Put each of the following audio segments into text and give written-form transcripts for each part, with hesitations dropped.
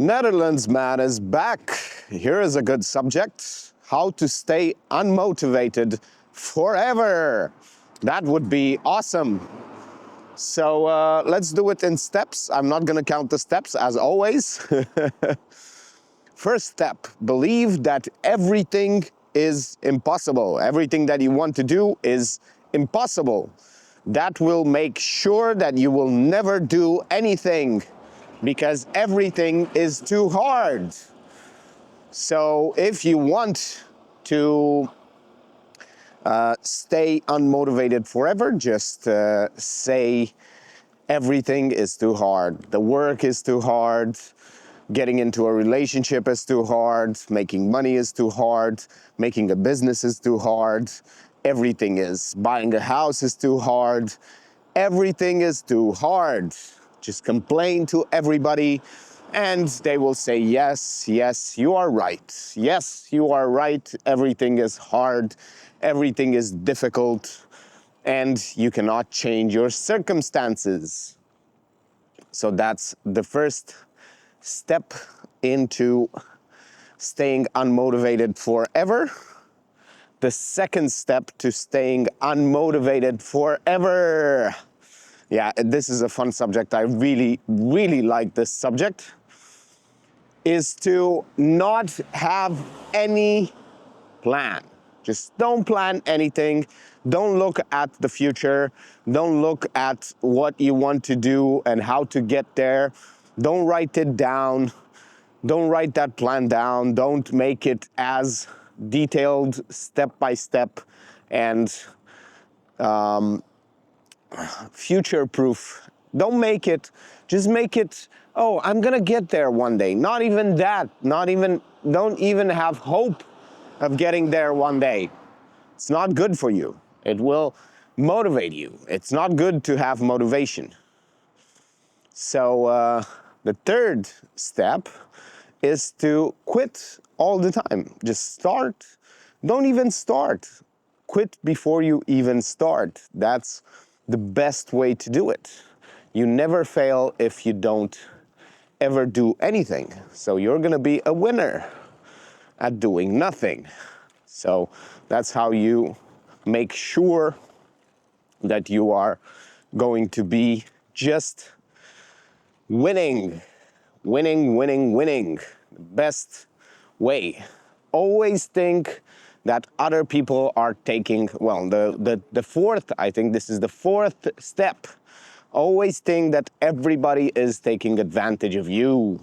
Netherlands man is back. Here is a good subject. How to stay unmotivated forever. That would be awesome. So let's do it in steps. I'm not going to count the steps as always. First step, believe that everything is impossible. Everything that you want to do is impossible. That will make sure that you will never do anything because everything is too hard. So if you want to stay unmotivated forever, just say everything is too hard. The work is too hard. Getting into a relationship is too hard. Making money is too hard. Making a business is too hard. Everything is. Buying a house is too hard. Everything is too hard. Just complain to everybody and they will say, yes, yes, you are right. Yes, you are right. Everything is hard. Everything is difficult. And you cannot change your circumstances. So that's the first step into staying unmotivated forever. The second step to staying unmotivated forever. Yeah, this is a fun subject. I really, really like this subject. Is to not have any plan. Just don't plan anything. Don't look at the future. Don't look at what you want to do and how to get there. Don't write it down. Don't write that plan down. Don't make it as detailed step by step and future proof. Don't make it, just make it, oh, I'm gonna get there one day. Not even that, don't even have hope of getting there one day. It's not good for you. It will motivate you. It's not good to have motivation. So the third step is to quit all the time. Just start. Don't even start. Quit before you even start. That's the best way to do it. You never fail if you don't ever do anything. So you're gonna be a winner at doing nothing. So that's how you make sure that you are going to be just winning. Winning, winning, winning. The best way. Always think that other people are taking, well, the fourth, I think this is the fourth step. Always think that everybody is taking advantage of you.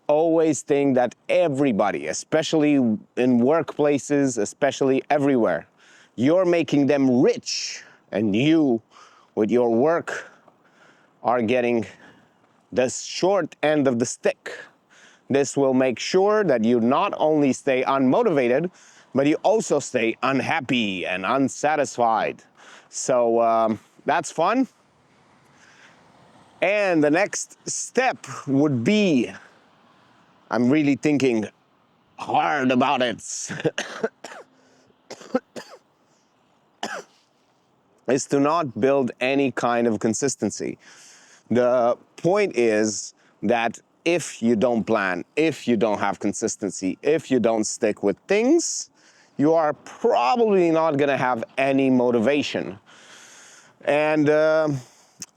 Always think that everybody, especially in workplaces, especially everywhere, you're making them rich and you, with your work, are getting the short end of the stick. This will make sure that you not only stay unmotivated, but you also stay unhappy and unsatisfied. So that's fun. And the next step would be, I'm really thinking hard about it, is to not build any kind of consistency. The point is that if you don't plan, if you don't have consistency, if you don't stick with things, you are probably not gonna have any motivation. And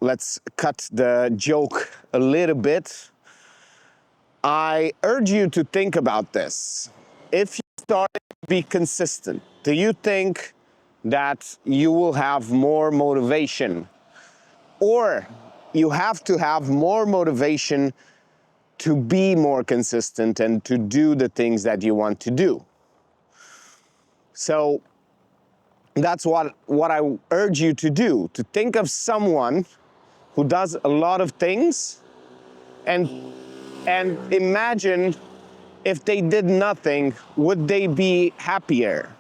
let's cut the joke a little bit. I urge you to think about this. If you start to be consistent, do you think that you will have more motivation? Or you have to have more motivation to be more consistent and to do the things that you want to do. So that's what I urge you to do, to think of someone who does a lot of things and imagine if they did nothing, would they be happier?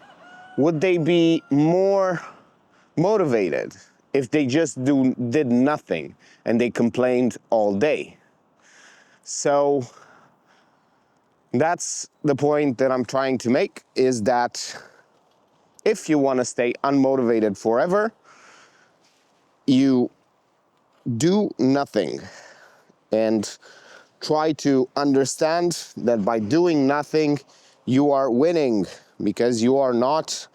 Would they be more motivated if they just did nothing and they complained all day? So that's the point that I'm trying to make, is that if you want to stay unmotivated forever, you do nothing and try to understand that by doing nothing, you are winning, because you are not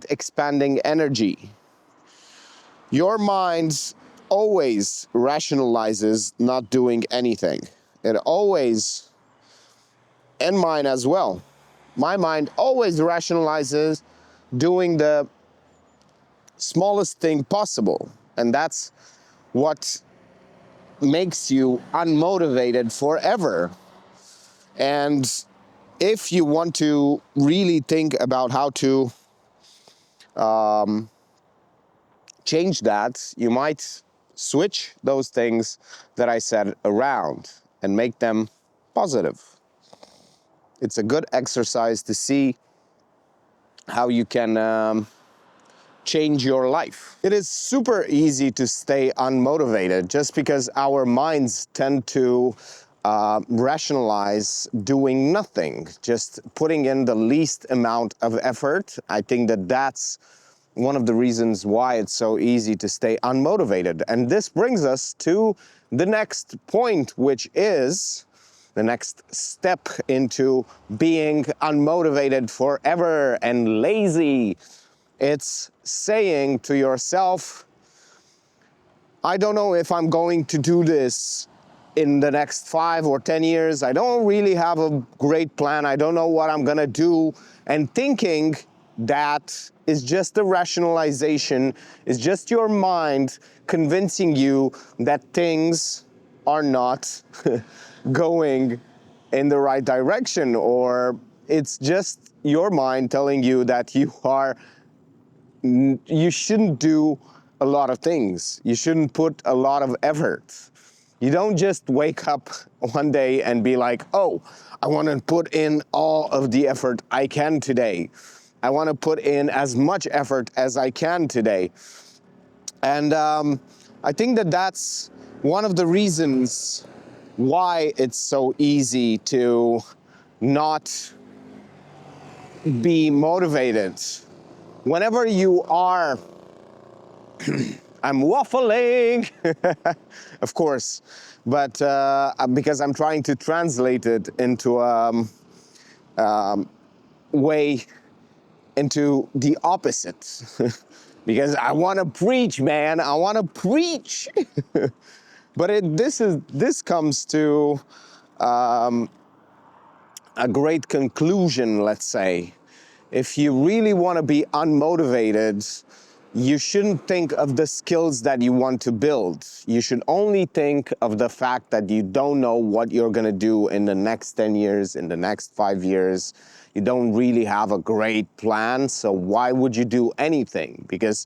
expanding energy. Your mind always rationalizes not doing anything. It always, and mine as well, my mind always rationalizes doing the smallest thing possible. And that's what makes you unmotivated forever. And if you want to really think about how to change that, you might switch those things that I said around and make them positive. It's a good exercise to see how you can change your life. It is super easy to stay unmotivated just because our minds tend to rationalize doing nothing, just putting in the least amount of effort. I think that that's one of the reasons why it's so easy to stay unmotivated. And this brings us to the next point, which is the next step into being unmotivated forever and lazy. It's saying to yourself, I don't know if I'm going to do this in the next 5 or 10 years. I don't really have a great plan. I don't know what I'm gonna do. And thinking that is just a rationalization, is just your mind convincing you that things are not going in the right direction, or it's just your mind telling you that you shouldn't do a lot of things. You shouldn't put a lot of effort. You don't just wake up one day and be like, oh, I want to put in all of the effort I can today. I want to put in as much effort as I can today. And I think that that's one of the reasons why it's so easy to not be motivated. Whenever you are, I'm waffling, of course, but because I'm trying to translate it into way into the opposite. Because I want to preach, man. I want to preach. But this comes to a great conclusion, let's say. If you really want to be unmotivated, you shouldn't think of the skills that you want to build. You should only think of the fact that you don't know what you're going to do in the next 10 years, in the next 5 years. You don't really have a great plan, so why would you do anything? Because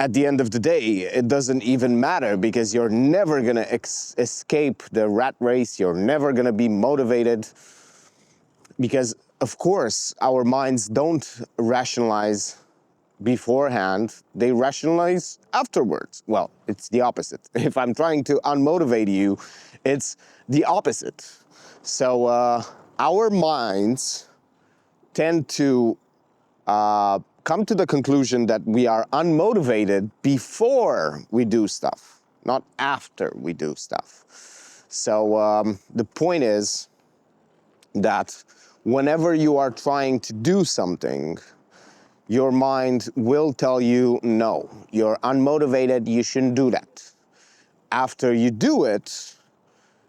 at the end of the day, it doesn't even matter, because you're never going to escape the rat race. You're never going to be motivated, because, of course, our minds don't rationalize beforehand, they rationalize afterwards. Well, it's the opposite. If I'm trying to unmotivate you, it's the opposite. So our minds tend to come to the conclusion that we are unmotivated before we do stuff, not after we do stuff. So the point is that whenever you are trying to do something, your mind will tell you, no, you're unmotivated, you shouldn't do that. After you do it,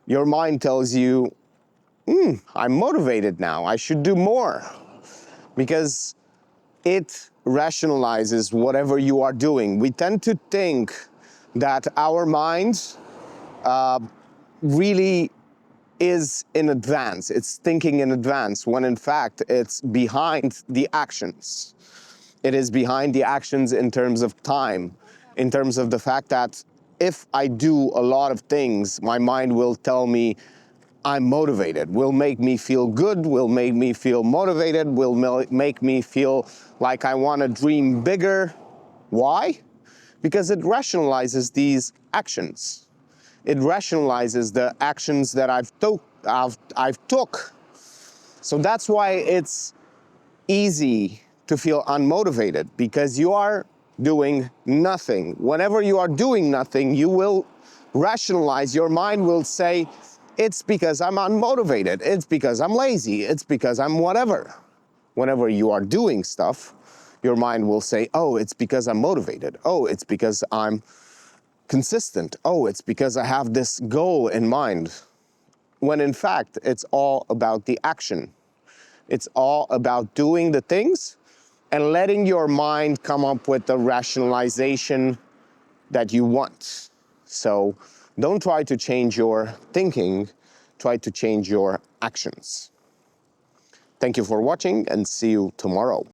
your mind tells you, I'm motivated now, I should do more. Because it rationalizes whatever you are doing. We tend to think that our mind really is in advance. It's thinking in advance, when in fact it's behind the actions. It is behind the actions in terms of time, in terms of the fact that if I do a lot of things, my mind will tell me I'm motivated, will make me feel good, will make me feel motivated, will make me feel like I want to dream bigger. Why? Because it rationalizes these actions. It rationalizes the actions that I've took. So that's why it's easy to feel unmotivated, because you are doing nothing. Whenever you are doing nothing, you will rationalize, your mind will say, it's because I'm unmotivated, it's because I'm lazy, it's because I'm whatever. Whenever you are doing stuff, your mind will say, oh, it's because I'm motivated. Oh, it's because I'm consistent. Oh, it's because I have this goal in mind. When in fact, it's all about the action. It's all about doing the things and letting your mind come up with the rationalization that you want. So don't try to change your thinking, try to change your actions. Thank you for watching and see you tomorrow.